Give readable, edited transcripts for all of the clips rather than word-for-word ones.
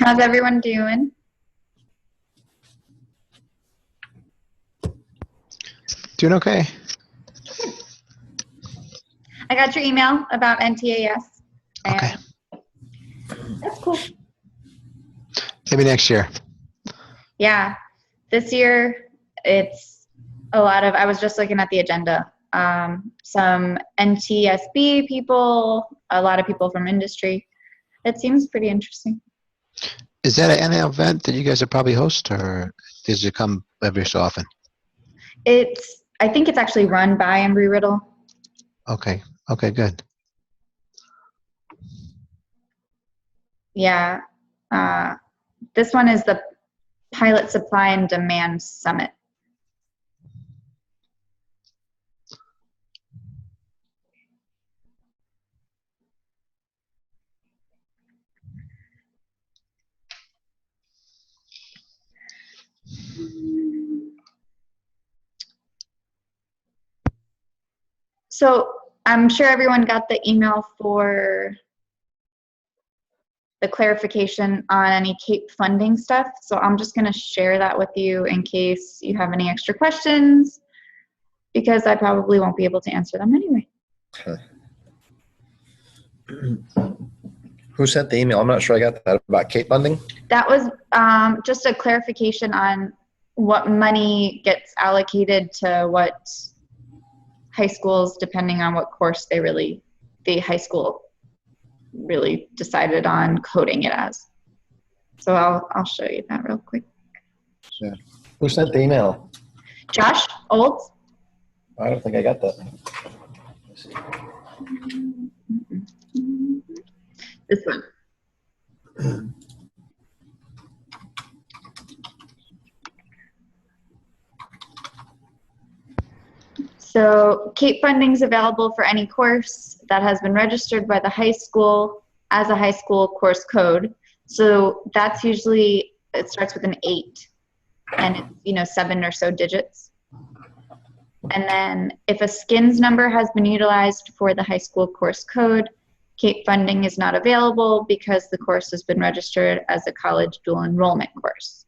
How's everyone doing? Doing okay. I got your email about NTAS. Okay. That's cool. Maybe next year. Yeah. This year, it's a lot of, I was just looking at the agenda. Some NTSB people, a lot of people from industry. It seems pretty interesting. Is that an annual event that you guys will probably host, or does it come every so often? I think it's actually run by Embry-Riddle. Okay. Okay, good. Yeah. This one is the Pilot Supply and Demand Summit. So I'm sure everyone got the email for the clarification on any CAPE funding stuff. So I'm just going to share that with you in case you have any extra questions, because I probably won't be able to answer them anyway. Who sent the email? I'm not sure I got that about CAPE funding. That was just a clarification on what money gets allocated to what high schools, depending on what course the high school really decided on coding it as. So I'll show you that real quick. Yeah. Who sent the email? Josh Olds. I don't think I got that. Let's see. This one. So CAPE funding is available for any course that has been registered by the high school as a high school course code. So that's usually, it starts with an 8 and it's, 7 or so digits. And then if a SKINS number has been utilized for the high school course code, CAPE funding is not available because the course has been registered as a college dual enrollment course.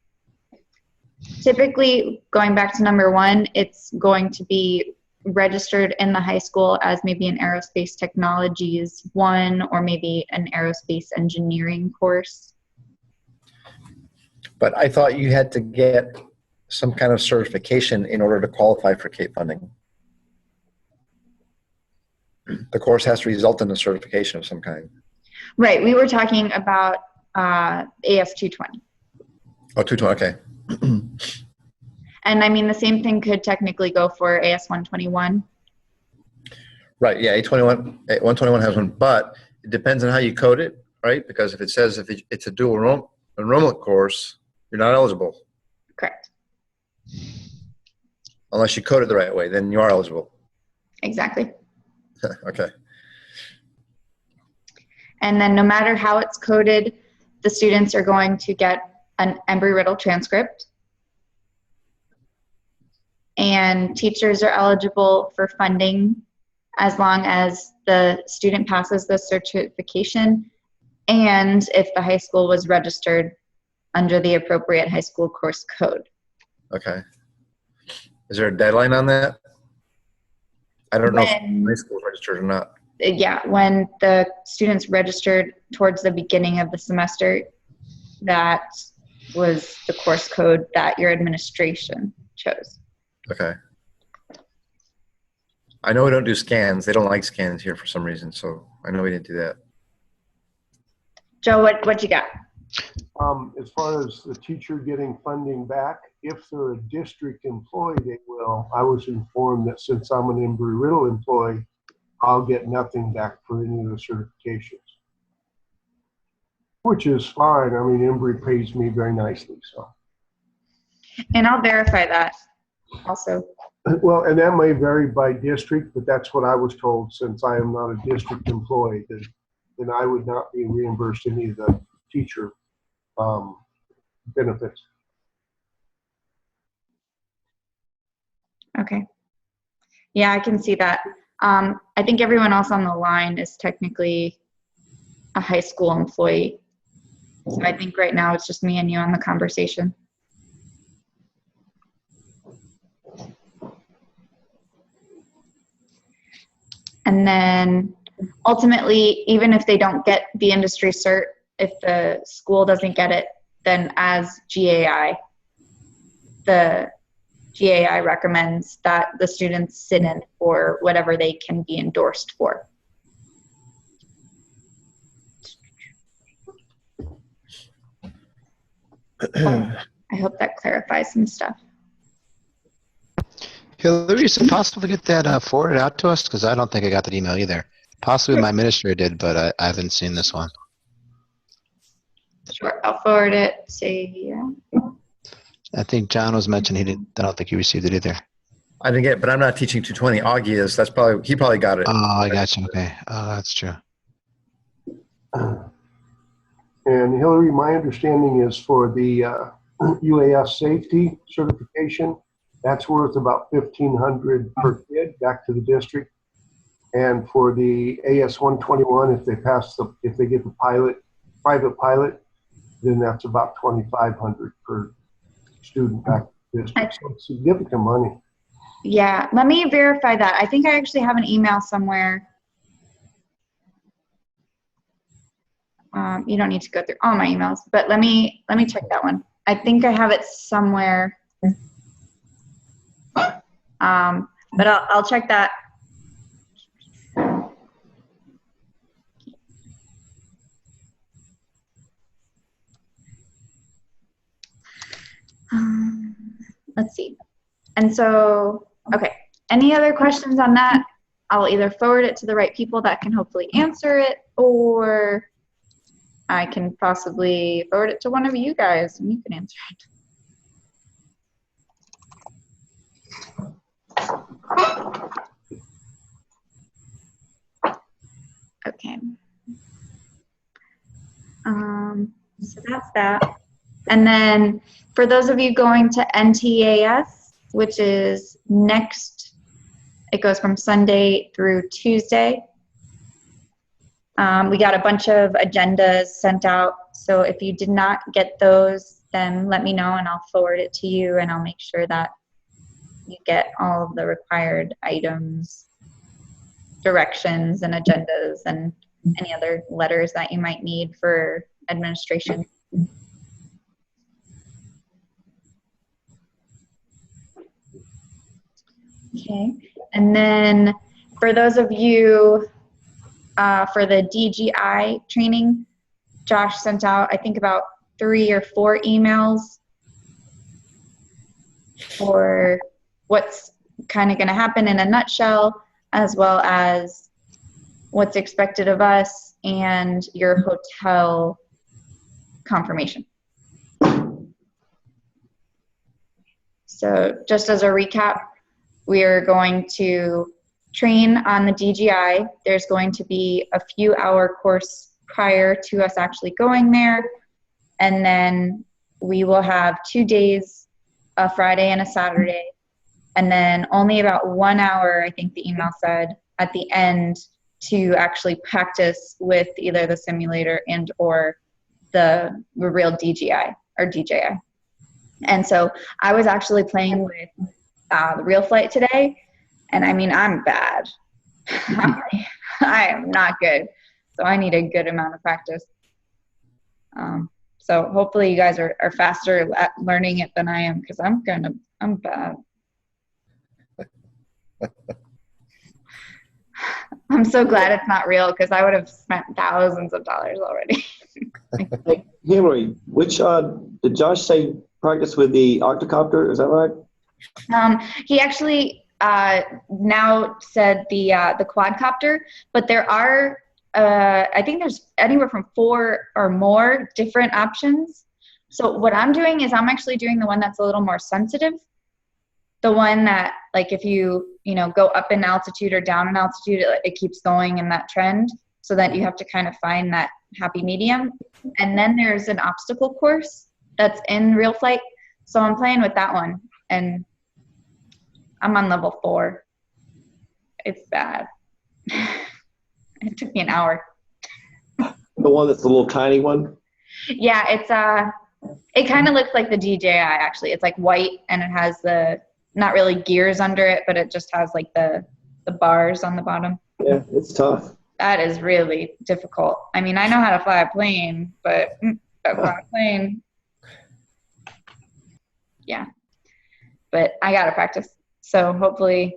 Typically, going back to number 1, it's going to be registered in the high school as maybe an aerospace technologies 1 or maybe an aerospace engineering course. But I thought you had to get some kind of certification in order to qualify for CAPE funding. The course has to result in a certification of some kind. Right. We were talking about AS 220. Oh, 220, okay. And I mean, the same thing could technically go for AS 121. Right, yeah, 121 has one, but it depends on how you code it, right? Because if it says if it's a dual enrollment course, you're not eligible. Correct. Unless you code it the right way, then you are eligible. Exactly. Okay. And then no matter how it's coded, the students are going to get an Embry-Riddle transcript. And teachers are eligible for funding as long as the student passes the certification and if the high school was registered under the appropriate high school course code. Okay. Is there a deadline on that? I don't know if high school is registered or not. Yeah, when the students registered towards the beginning of the semester, that was the course code that your administration chose. Okay. I know we don't do scans. They don't like scans here for some reason, so I know we didn't do that. Joe, what you got? As far as the teacher getting funding back, if they're a district employee, they will. I was informed that since I'm an Embry-Riddle employee, I'll get nothing back for any of the certifications, which is fine. I mean, Embry pays me very nicely, so. And I'll verify that also. Well, and that may vary by district, but that's what I was told. Since I am not a district employee, then I would not be reimbursed any of the teacher benefits. Okay. Yeah, I can see that. I think everyone else on the line is technically a high school employee. So I think right now it's just me and you on the conversation. And then ultimately, even if they don't get the industry cert, if the school doesn't get it, then as GAI, the GAI recommends that the students sit in for whatever they can be endorsed for. I hope that clarifies some stuff. Hillary, is it possible to get that forwarded out to us? Because I don't think I got that email either. Possibly my administrator did, but I haven't seen this one. Sure, I'll forward it. Say, yeah. I think John was mentioning I don't think he received it either. I didn't get it, but I'm not teaching 220. Augie is. He probably got it. Oh, I got you. Okay. Oh, that's true. And Hillary, my understanding is for the UAS safety certification, that's worth about $1,500 per kid back to the district. And for the AS 121, if they get the private pilot, then that's about $2,500 per student back to the district. So it's significant money. Yeah, let me verify that. I think I actually have an email somewhere. You don't need to go through all my emails, but let me check that one. I think I have it somewhere. But I'll check that. Let's see. And so, okay. Any other questions on that? I'll either forward it to the right people that can hopefully answer it, or I can possibly forward it to one of you guys and you can answer it. Okay. So that's that. And then for those of you going to NTAS, which is next, it goes from Sunday through Tuesday. We got a bunch of agendas sent out. So if you did not get those, then let me know and I'll forward it to you and I'll make sure that you get all of the required items, directions and agendas and any other letters that you might need for administration. Okay, and then for those of you for the DGI training, Josh sent out, I think, about 3 or 4 emails for what's kind of going to happen in a nutshell, as well as what's expected of us and your hotel confirmation. So just as a recap, we are going to train on the DGI. There's going to be a few hour course prior to us actually going there. And then we will have 2 days, a Friday and a Saturday. And then only about 1 hour, I think the email said, at the end to actually practice with either the simulator and or the real DGI or DJI. And so I was actually playing with the real flight today. And I mean, I'm bad. I am not good. So I need a good amount of practice. So hopefully you guys are faster at learning it than I am, because I'm bad. I'm so glad it's not real, because I would have spent thousands of dollars already. Hey, Hillary, did Josh say practice with the octocopter? Is that right? He actually now said the quadcopter, but there are I think there's anywhere from 4 or more different options. So what I'm doing is I'm actually doing the one that's a little more sensitive. The one that, like, if you go up in altitude or down in altitude, it keeps going in that trend, so that you have to kind of find that happy medium. And then there's an obstacle course that's in real flight. So I'm playing with that one, and I'm on level 4. It's bad. It took me an hour. The one that's the little tiny one? Yeah, it's it kind of looks like the DJI actually. It's like white and it has the not really gears under it, but it just has like the bars on the bottom. Yeah, it's tough. That is really difficult. I mean, I know how to fly a plane, but fly a plane, yeah. But I gotta practice. So hopefully,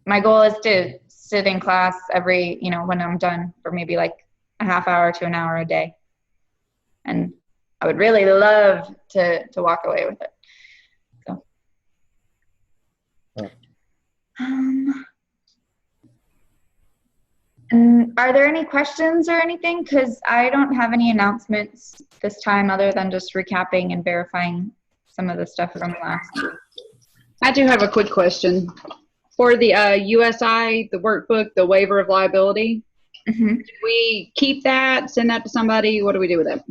my goal is to sit in class every, when I'm done for maybe like a half hour to an hour a day. And I would really love to walk away with it. So. And are there any questions or anything? Because I don't have any announcements this time other than just recapping and verifying some of the stuff from last week. I do have a quick question. For the USI, the workbook, the waiver of liability, Mm-hmm. do we keep that, send that to somebody? What do we do with it?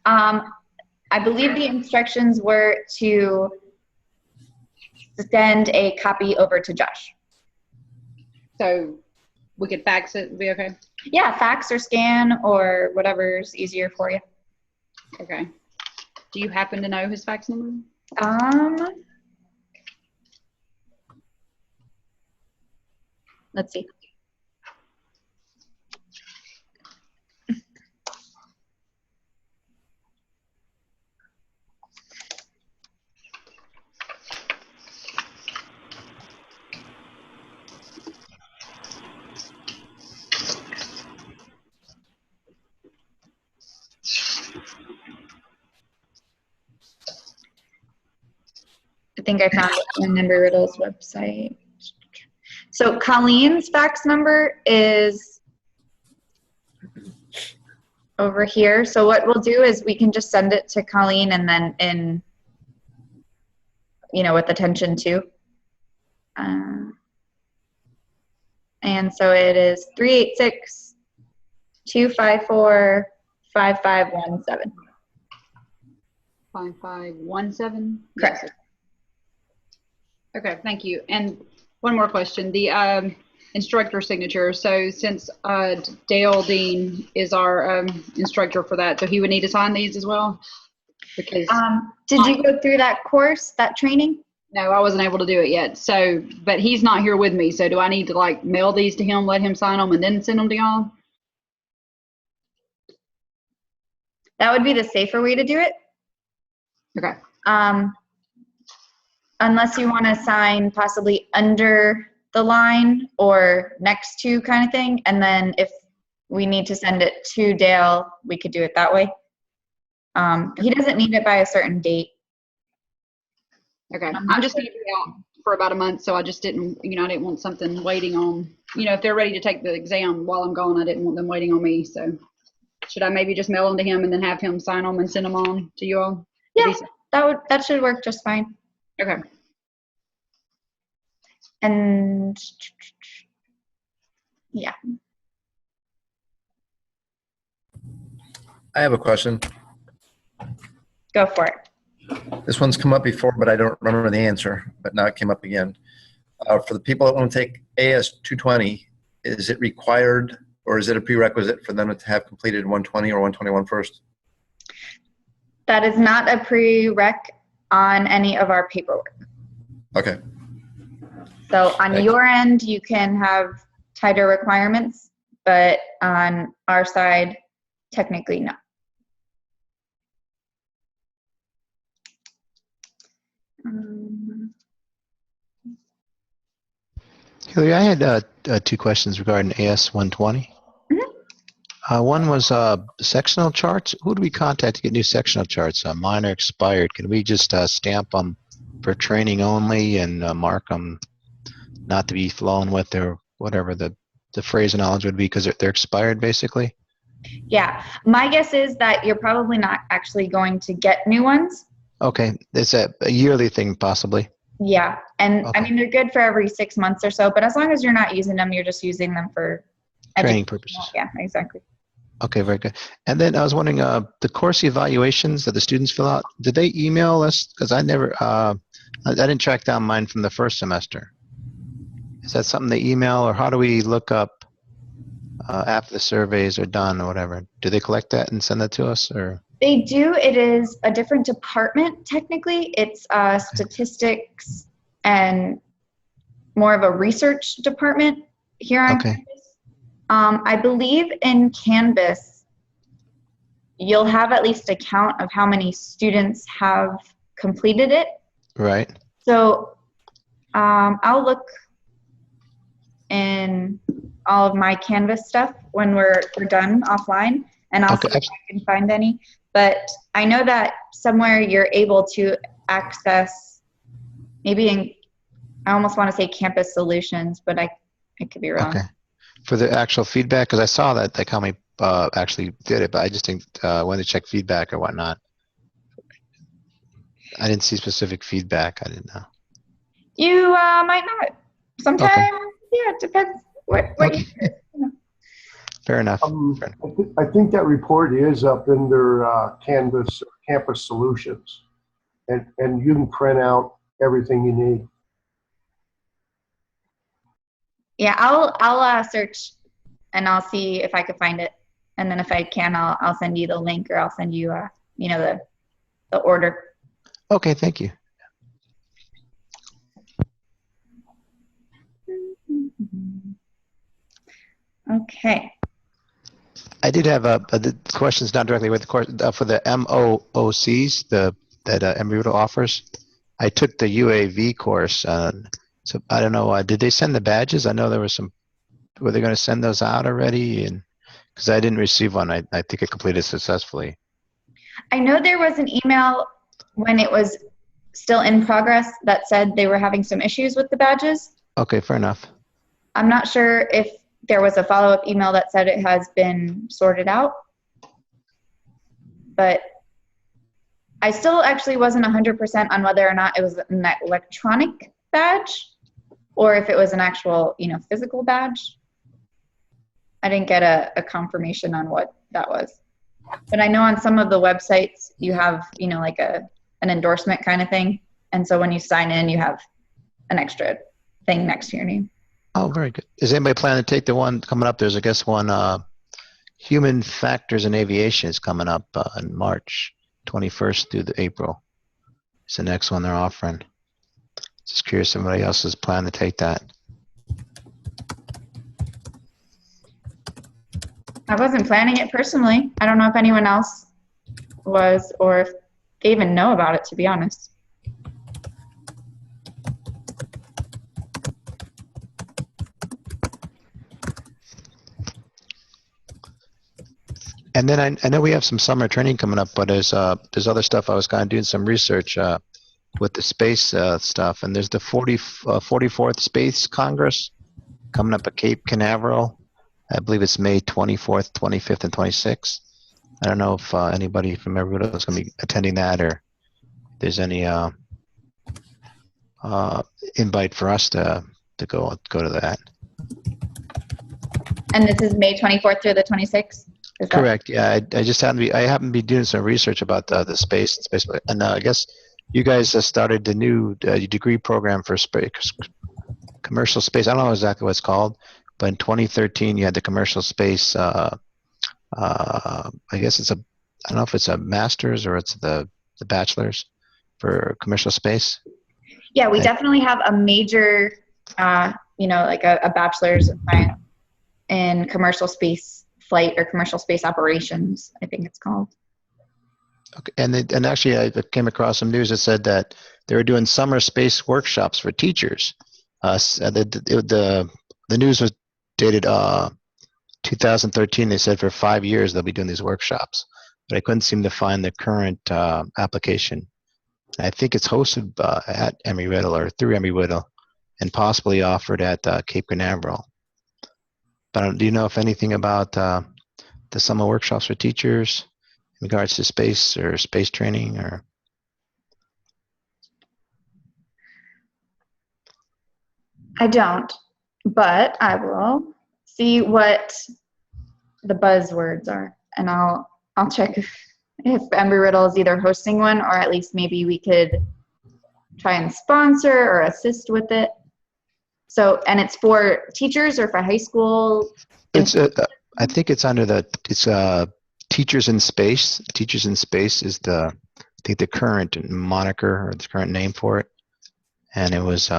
I believe the instructions were to send a copy over to Josh. So we could fax it, be okay? Yeah, fax or scan or whatever's easier for you. Okay. Do you happen to know his fax number? Let's see. I think I found it on Embry Riddle's website. So Colleen's fax number is over here. So what we'll do is we can just send it to Colleen and then with attention to. And so it is 386-254-5517. 5517? Correct. Okay, thank you. And one more question. The instructor signature. So since Dale Dean is our instructor for that, so he would need to sign these as well? Because did you go through that course, that training? no, I wasn't able to do it yet. So, but he's not here with me. So do I need to like mail these to him, let him sign them, and then send them to y'all? That would be the safer way to do it. Okay. Unless you want to sign possibly under the line or next to kind of thing. And then if we need to send it to Dale, we could do it that way. He doesn't need it by a certain date. Okay. I'm just going to be out for about a month, so I just didn't, I didn't want something waiting on, if they're ready to take the exam while I'm gone, I didn't want them waiting on me. So should I maybe just mail them to him and then have him sign them and send them on to you all? Yeah, that should work just fine. Okay. And yeah. I have a question. Go for it. This one's come up before, but I don't remember the answer, but now it came up again. For the people that want to take AS 220, is it required or is it a prerequisite for them to have completed 120 or 121 first? That is not a prereq on any of our paperwork. Okay. So on Thanks. your end, you can have tighter requirements, but on our side, technically no. Hillary, I had two questions regarding AS 120. One was sectional charts. Who do we contact to get new sectional charts? Mine are expired. Can we just stamp them for training only and mark them not to be flown with, or whatever the phraseology would be, because they're expired basically? Yeah, my guess is that you're probably not actually going to get new ones. Okay, it's a yearly thing possibly. Yeah, and Okay. I mean, they're good for every 6 months or so, but as long as you're not using them, you're just using them for Training educational- purposes. Yeah, exactly. Okay, very good. And then I was wondering, the course evaluations that the students fill out, did they email us? Because I never, I didn't track down mine from the first semester. Is that something they email, or how do we look up after the surveys are done or whatever? Do they collect that and send that to us, or? They do. It is a different department, technically. It's statistics and more of a research department here on Okay. campus. I believe in Canvas, you'll have at least a count of how many students have completed it. Right. So I'll look in all of my Canvas stuff when we're done offline, and I'll Okay. see if I can find any. But I know that somewhere you're able to access, maybe in, I almost want to say Campus Solutions, but I could be wrong. Okay. For the actual feedback, because I saw that like how many actually did it, but I just think when to check feedback or whatnot. I didn't see specific feedback. I didn't know. You might not. Sometimes, Okay. yeah, it depends. What Okay. you, Fair enough. I think that report is up under Canvas Campus Solutions, and you can print out everything you need. yeah, I'll search and I'll see if I can find it, and then if I can, I'll send you the link, or I'll send you the order. Okay. Thank you. Okay. I did have the questions not directly with the course for the MOOCs that Embry-Riddle offers. I took the UAV course, so I don't know. Did they send the badges? I know there was some. Were they going to send those out already? And because I didn't receive one, I think I completed successfully. I know there was an email when it was still in progress that said they were having some issues with the badges. Okay, fair enough. I'm not sure if there was a follow-up email that said it has been sorted out, but I still actually wasn't 100% on whether or not it was an electronic badge or if it was an actual, physical badge. I didn't get a confirmation on what that was. But I know on some of the websites you have, like an endorsement kind of thing. And so when you sign in, you have an extra thing next to your name. Oh, very good. Is anybody planning to take the one coming up? There's, I guess, one Human Factors in Aviation is coming up in March 21st through the April. It's the next one they're offering. Just curious if somebody else is planning to take that. I wasn't planning it personally. I don't know if anyone else was or if they even know about it, to be honest. And then I know we have some summer training coming up, but there's other stuff. I was kind of doing some research with the space stuff, and there's the 44th Space Congress coming up at Cape Canaveral. I believe it's May 24th, 25th, and 26th. I don't know if anybody from everybody is going to be attending that, or if there's any invite for us to go to that. And this is May 24th through the 26th? Is that- Correct. Yeah, I just happen to be doing some research about the space, and I guess you guys started the new degree program for commercial space. I don't know exactly what it's called, but in 2013 you had the commercial space. I guess I don't know if it's a master's or it's the bachelor's for commercial space. Yeah, we definitely have a major, like a bachelor's in science in commercial space flight or commercial space operations, I think it's called. Okay. And actually I came across some news that said that they were doing summer space workshops for teachers. The news was dated 2013. They said for 5 years they'll be doing these workshops, but I couldn't seem to find the current application. I think it's hosted at Embry-Riddle or through Embry-Riddle and possibly offered at Cape Canaveral. But do you know if anything about the summer workshops for teachers in regards to space or space training or? I don't, but I will see what the buzzwords are, and I'll check if Embry-Riddle is either hosting one or at least maybe we could try and sponsor or assist with it. So, and it's for teachers or for high school? It's I think it's under it's Teachers in Space. Teachers in Space is I think the current moniker or the current name for it. And it was,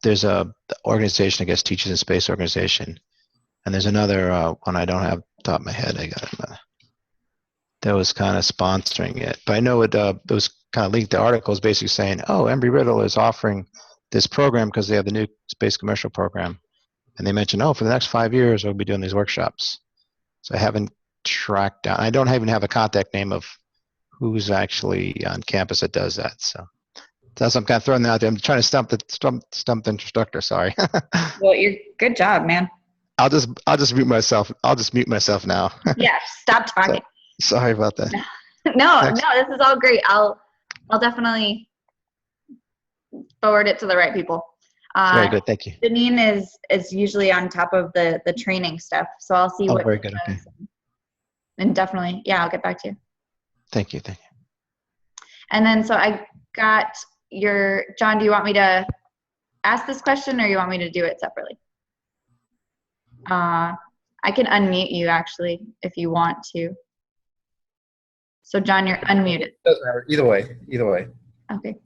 there's a organization, I guess, Teachers in Space organization. And there's another one I don't have off the top of my head. I got it. That was kind of sponsoring it. But I know it was kind of linked. The article is basically saying, oh, Embry-Riddle is offering this program because they have the new space commercial program. And they mentioned, oh, for the next 5 years, we'll be doing these workshops. So I haven't tracked down. I don't even have a contact name of who's actually on campus that does that. So that's I'm kind of throwing that out there. I'm trying to stump the instructor. Sorry. Well, you're good job, man. I'll just mute myself. I'll just mute myself now. Yeah, stop talking. Sorry about that. No, Thanks. this is all great. I'll definitely forward it to the right people. Very good. Thank you. Janine is usually on top of the training stuff, so I'll see Oh, what very she good. does. Okay. And definitely, yeah, I'll get back to you. Thank you. Thank you. And then, so I got John, do you want me to ask this question or you want me to do it separately? I can unmute you actually if you want to. So John, you're unmuted. Doesn't matter. Either way. Okay.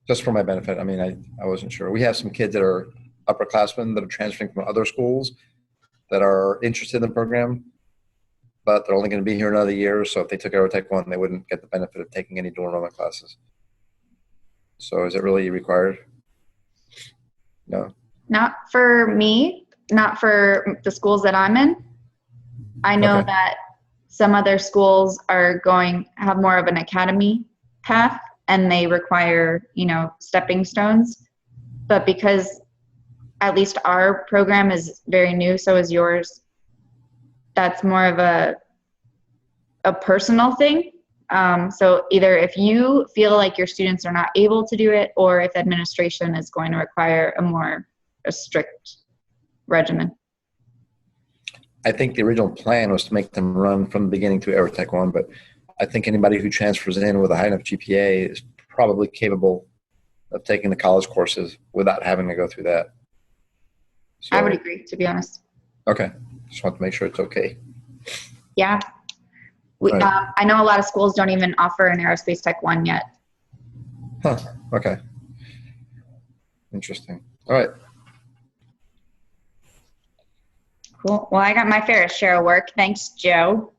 Just for my benefit. I mean, I wasn't sure. We have some kids that are upperclassmen that are transferring from other schools that are interested in the program, but they're only going to be here another year. So if they took Aerotech 1, they wouldn't get the benefit of taking any dual enrollment classes. So is it really required? No. Not for me, not for the schools that I'm in. I know Okay. that some other schools have more of an academy path and they require, stepping stones. But because at least our program is very new, so is yours, that's more of a personal thing. So either if you feel like your students are not able to do it, or if administration is going to require a strict regimen. I think the original plan was to make them run from the beginning to Aerotech 1, but I think anybody who transfers in with a high enough GPA is probably capable of taking the college courses without having to go through that. So, I would agree, to be honest. Okay. Just want to make sure it's okay. Yeah. Right. I know a lot of schools don't even offer an Aerospace Tech 1 yet. Huh. Okay. Interesting. All right. Cool. Well, I got my fair share of work. Thanks, Joe.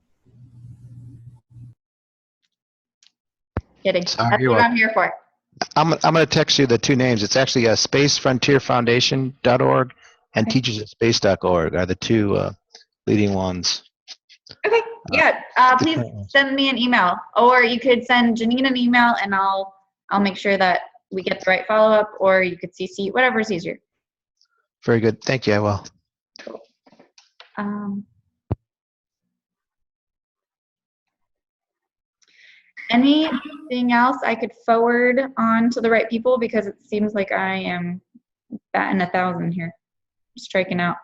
Kidding. Sorry, That's you're what I'm here for. I'm going to text you the two names. It's actually spacefrontierfoundation.org and Okay. teachersatspace.org are the two leading ones. Okay. Yeah. Please send me an email, or you could send Janine an email, and I'll make sure that we get the right follow up, or you could CC, whatever's easier. Very good. Thank you. I will. Anything else I could forward on to the right people, because it seems like I am batting 1,000 here, striking out.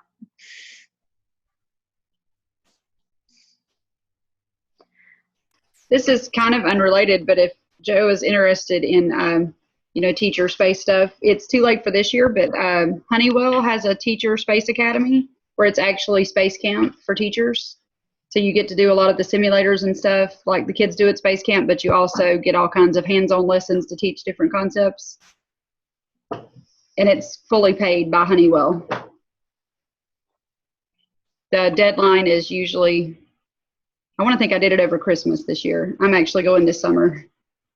This is kind of unrelated, but if Joe is interested in, teacher space stuff, it's too late for this year, but Honeywell has a teacher space academy where it's actually space camp for teachers. So you get to do a lot of the simulators and stuff like the kids do at space camp, but you also get all kinds of hands-on lessons to teach different concepts. And it's fully paid by Honeywell. The deadline is usually, I want to think I did it over Christmas this year. I'm actually going this summer,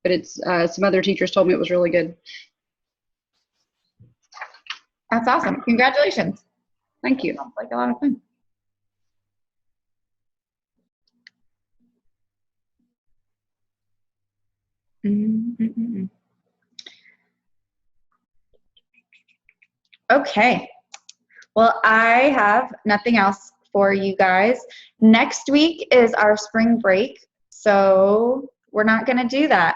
but it's some other teachers told me it was really good. That's awesome. Congratulations. Thank you. Sounds like a lot of fun. Okay. Well, I have nothing else for you guys. Next week is our spring break, so we're not going to do that.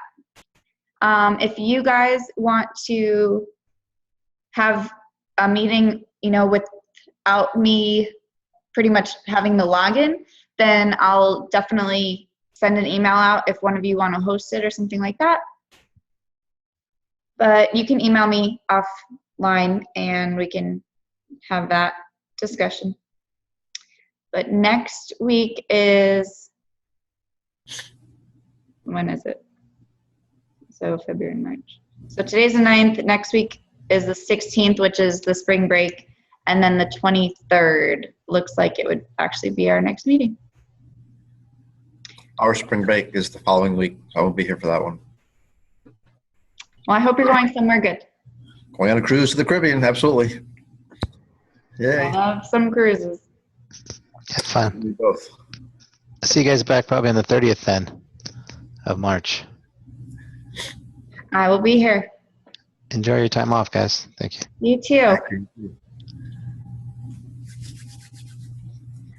If you guys want to have a meeting, without me pretty much having the login, then I'll definitely send an email out if one of you want to host it or something like that. But you can email me offline and we can have that discussion. But next week is, when is it? So February, March. So today's the 9th. Next week is the 16th, which is the spring break. And then the 23rd looks like it would actually be our next meeting. Our spring break is the following week. So I won't be here for that one. Well, I hope you're going somewhere good. Going on a cruise to the Caribbean, absolutely. I Yay. love some cruises. Have fun. We both. I'll see you guys back probably on the 30th then of March. I will be here. Enjoy your time off, guys. Thank you. You too.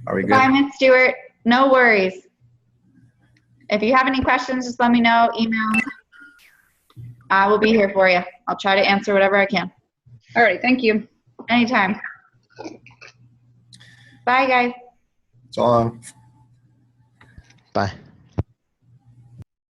Are we good? Bye, Miss Stewart. No worries. If you have any questions, just let me know. Email. I will be here for you. I'll try to answer whatever I can. All right, thank you. Anytime. Bye, guys. So long. Bye.